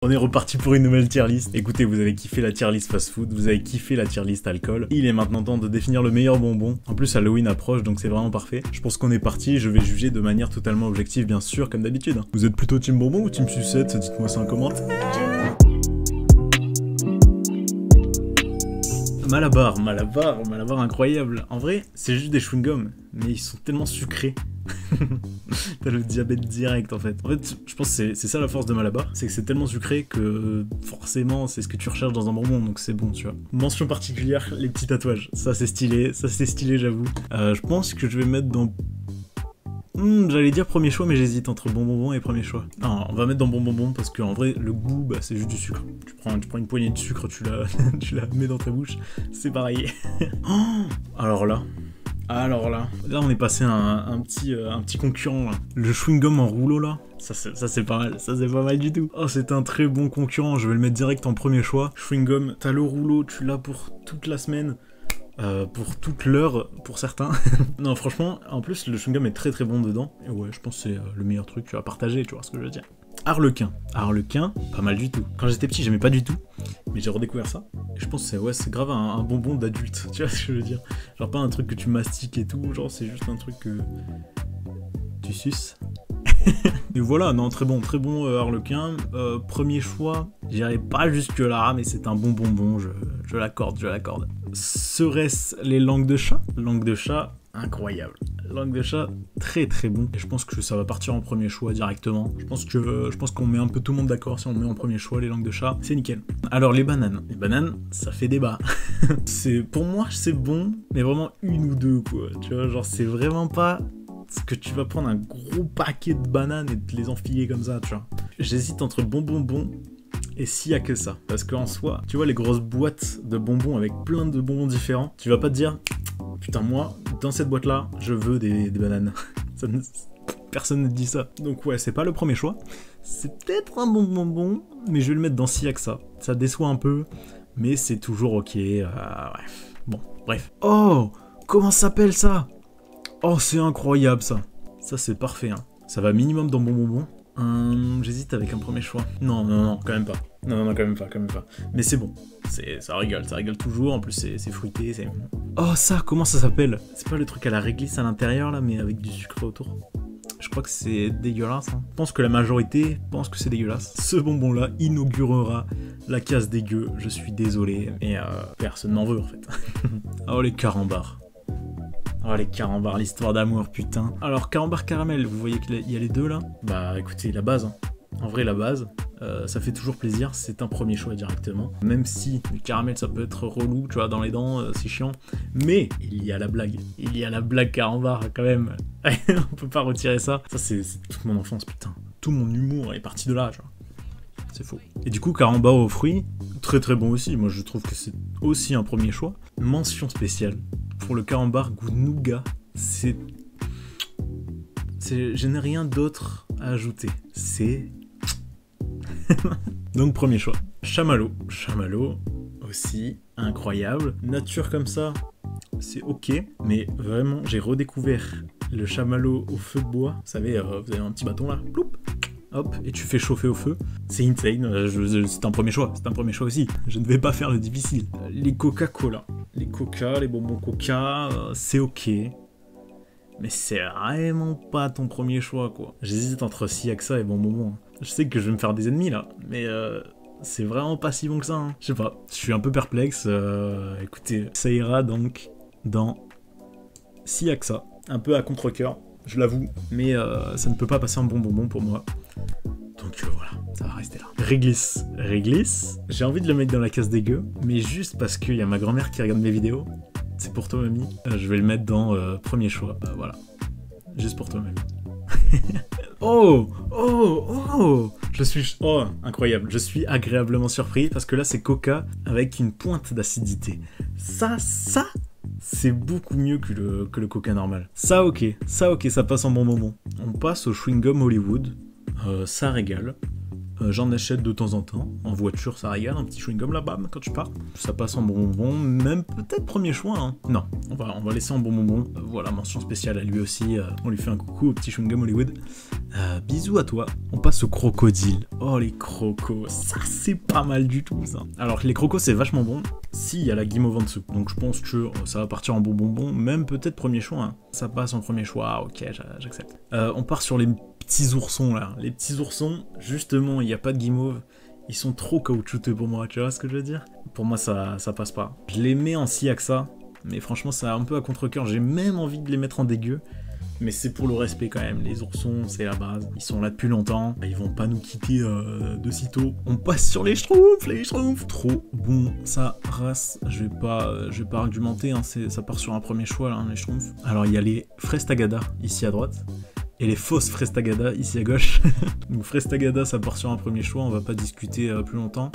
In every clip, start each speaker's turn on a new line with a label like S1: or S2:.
S1: On est reparti pour une nouvelle tier list. Écoutez, vous avez kiffé la tier list fast food, vous avez kiffé la tier list alcool. Il est maintenant temps de définir le meilleur bonbon. En plus, Halloween approche, donc c'est vraiment parfait. Je pense qu'on est parti, je vais juger de manière totalement objective, bien sûr, comme d'habitude. Vous êtes plutôt team bonbon ou team sucette? Dites-moi ça en commentaire. Malabar incroyable. En vrai, c'est juste des chewing-gums, mais ils sont tellement sucrés. T'as le diabète direct en fait. En fait, je pense que c'est ça la force de Malabar, c'est que c'est tellement sucré que forcément c'est ce que tu recherches dans un bonbon, donc c'est bon, tu vois. Mention particulière, les petits tatouages. Ça c'est stylé j'avoue. Je pense que je vais mettre dans... j'allais dire premier choix, mais j'hésite entre bonbon et premier choix. Non, on va mettre dans bonbon parce qu'en vrai, le goût, bah, c'est juste du sucre. Tu prends une poignée de sucre, tu la mets dans ta bouche, c'est pareil. Alors là, on est passé à un petit concurrent là. Le chewing-gum en rouleau là, ça c'est pas mal, ça c'est pas mal du tout. Oh, c'est un très bon concurrent, je vais le mettre direct en premier choix. Chewing-gum, t'as le rouleau, tu l'as pour toute la semaine. Pour toute l'heure pour certains. Non franchement, en plus le chewing-gum est très très bon dedans. Et ouais, je pense que c'est le meilleur truc à partager, tu vois ce que je veux dire. Harlequin, pas mal du tout. Quand j'étais petit j'aimais pas du tout, mais j'ai redécouvert ça. Et je pense que c'est grave un bonbon d'adulte, tu vois ce que je veux dire. Genre pas un truc que tu mastiques et tout, genre c'est juste un truc que tu suces. Et voilà, non, très bon Harlequin. Premier choix, j'irai pas jusque là, mais c'est un bon bonbon, je l'accorde. Serait-ce les langues de chat? Langue de chat, incroyable. Langue de chat, très très bon. Et je pense que ça va partir en premier choix directement. Je pense qu'on met un peu tout le monde d'accord si on met en premier choix les langues de chat, c'est nickel. Alors les bananes, ça fait débat. Pour moi c'est bon, mais vraiment une ou deux quoi. Tu vois, genre c'est vraiment pas ce que tu vas prendre un gros paquet de bananes et te les enfiler comme ça, tu vois. J'hésite entre bonbon et s'il y a que ça. Parce qu'en soi, tu vois les grosses boîtes de bonbons avec plein de bonbons différents, tu vas pas te dire putain moi, dans cette boîte là, je veux des bananes. Personne ne dit ça. Donc ouais, c'est pas le premier choix. C'est peut-être un bon bonbon, mais je vais le mettre dans s'il y a que ça. Ça déçoit un peu, mais c'est toujours ok. Bref. Bon, bref. Oh, comment ça s'appelle ça? Oh, c'est incroyable ça. Ça c'est parfait, hein. Ça va minimum dans bon bonbon. J'hésite avec un premier choix. Non, quand même pas. Non, quand même pas. Mais c'est bon. Ça régale toujours. En plus, c'est fruité. Oh, ça, comment ça s'appelle? C'est pas le truc à la réglisse à l'intérieur là, mais avec du sucre autour. Je crois que c'est dégueulasse. Hein. Je pense que la majorité pense que c'est dégueulasse. Ce bonbon là inaugurera la case dégueu. Je suis désolé, mais personne n'en veut en fait. Oh, les carambars. Oh les carambars, l'histoire d'amour, putain. Alors carambar caramel, vous voyez qu'il y a les deux là? Bah écoutez, la base, hein. En vrai la base, ça fait toujours plaisir, c'est un premier choix directement. Même si le caramel ça peut être relou, tu vois, dans les dents, c'est chiant. Mais il y a la blague carambar quand même. On peut pas retirer ça. Ça c'est toute mon enfance, putain. Tout mon humour est parti de là, genre. C'est faux. Et du coup, carambar aux fruits, très très bon aussi. Moi je trouve que c'est aussi un premier choix. Mention spéciale pour le carambar goût nougat. Je n'ai rien d'autre à ajouter. C'est... Donc premier choix. Chamallow aussi, incroyable. Nature comme ça, c'est ok. Mais vraiment, j'ai redécouvert le chamallow au feu de bois. Vous savez, vous avez un petit bâton là, ploup, hop, et tu fais chauffer au feu. C'est insane, c'est un premier choix aussi. Je ne vais pas faire le difficile. Les Coca-Cola. Les bonbons Coca, c'est ok. Mais c'est vraiment pas ton premier choix, quoi. J'hésite entre Siaxa et bonbon. Je sais que je vais me faire des ennemis, là. Mais c'est vraiment pas si bon que ça, hein. Je sais pas, je suis un peu perplexe. Écoutez, ça ira donc dans Siaxa. Un peu à contre-cœur, je l'avoue. Mais ça ne peut pas passer en bon bonbon pour moi. Donc voilà, ça va rester là. Réglisse, j'ai envie de le mettre dans la case dégueu, mais juste parce qu'il y a ma grand-mère qui regarde mes vidéos. C'est pour toi, mamie. Je vais le mettre dans premier choix. Voilà. Juste pour toi, mamie. Oh, incroyable. Je suis agréablement surpris parce que là, c'est Coca avec une pointe d'acidité. Ça, c'est beaucoup mieux que le Coca normal. Ça, ok, ça passe en bon bonbon. On passe au chewing-gum Hollywood. Ça régale. J'en achète de temps en temps. En voiture, ça régale. Un petit chewing-gum là-bas quand tu pars. Ça passe en bon bonbon. Même peut-être premier choix. Hein. Non, on va laisser en bon bonbon. Voilà, mention spéciale à lui aussi. On lui fait un coucou au petit chewing-gum Hollywood. Bisous à toi. On passe au crocodile. Oh les crocos, ça c'est pas mal du tout ça. Alors les crocos c'est vachement bon s'il y a la guimauve en dessous. Donc je pense que ça va partir en bonbon, même peut-être premier choix. Hein. Ça passe en premier choix, ah, ok j'accepte. On part sur les petits oursons là. Les petits oursons, justement il n'y a pas de guimauve. Ils sont trop caoutchouteux pour moi, tu vois ce que je veux dire? Pour moi ça passe pas. Je les mets en si AXA, mais franchement c'est un peu à contre-cœur. J'ai même envie de les mettre en dégueu. Mais c'est pour le respect quand même, les oursons c'est la base, ils sont là depuis longtemps, ils vont pas nous quitter de sitôt. On passe sur les schtroumpfs, trop bon, ça race, je vais pas argumenter, hein, ça part sur un premier choix là, hein, les schtroumpfs. Alors il y a les fraises tagada ici à droite, et les fausses fraises tagada ici à gauche. Donc fraises tagada ça part sur un premier choix, on va pas discuter plus longtemps,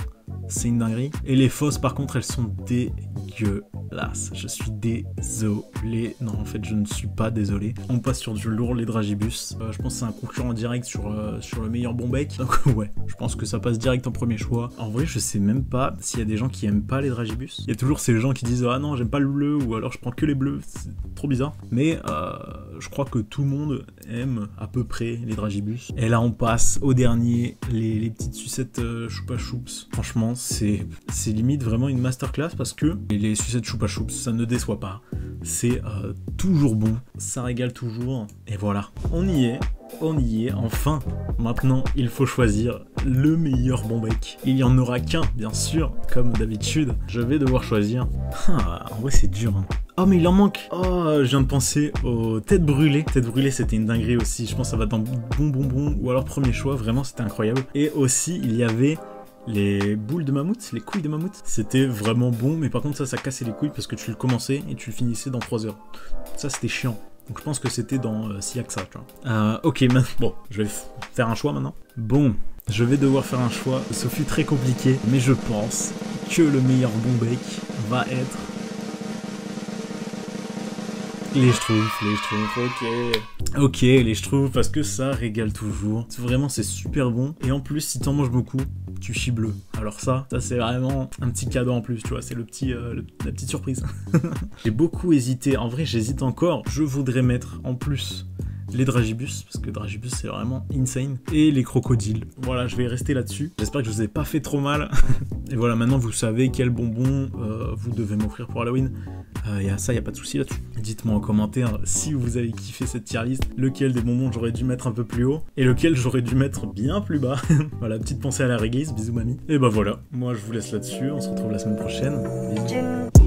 S1: c'est une dinguerie. Et les fausses par contre elles sont dégueulasses, je suis désolé, non en fait je ne suis pas désolé. On passe sur du lourd, les dragibus, je pense que c'est un concurrent direct sur le meilleur bon bec, donc ouais, je pense que ça passe direct en premier choix. En vrai je sais même pas s'il y a des gens qui aiment pas les dragibus, il y a toujours ces gens qui disent ah non j'aime pas le bleu, ou alors je prends que les bleus, c'est trop bizarre, mais je crois que tout le monde aime à peu près les dragibus. Et là on passe au dernier, les petites sucettes choupa choups. Franchement c'est limite vraiment une masterclass parce que les sucettes choupa choups ça ne déçoit pas, c'est toujours bon, ça régale toujours, et voilà, on y est, enfin. Maintenant, il faut choisir le meilleur bon bec. Il y en aura qu'un, bien sûr, comme d'habitude. Je vais devoir choisir. En vrai, c'est dur. Hein. Oh, mais il en manque. Oh, je viens de penser aux têtes brûlées. Têtes brûlées, c'était une dinguerie aussi. Je pense que ça va dans bon, ou alors premier choix. Vraiment, c'était incroyable. Et aussi, il y avait les boules de mammouth, les couilles de mammouth. C'était vraiment bon, mais par contre, ça cassait les couilles parce que tu le commençais et tu le finissais dans 3 heures. Ça, c'était chiant. Donc je pense que c'était dans Siaksa, tu vois. Ok, bon, je vais faire un choix maintenant. Bon, je vais devoir faire un choix. Ce fut très compliqué, mais je pense que le meilleur bon bec va être les schtroumpfs, ok. Ok, les schtroumpfs, parce que ça régale toujours. Vraiment, c'est super bon. Et en plus, si t'en manges beaucoup, tu chies bleu. Alors ça c'est vraiment un petit cadeau en plus, tu vois, c'est la petite surprise. J'ai beaucoup hésité, en vrai j'hésite encore. Je voudrais mettre en plus les dragibus, parce que dragibus c'est vraiment insane, et les crocodiles. Voilà, je vais rester là-dessus. J'espère que je vous ai pas fait trop mal. Et voilà, maintenant vous savez quel bonbon vous devez m'offrir pour Halloween. Y a pas de souci là-dessus. Dites-moi en commentaire si vous avez kiffé cette tier list, lequel des bonbons j'aurais dû mettre un peu plus haut, et lequel j'aurais dû mettre bien plus bas. Voilà, petite pensée à la réglisse, bisous mamie. Et bah voilà, moi je vous laisse là-dessus, on se retrouve la semaine prochaine. Bisous.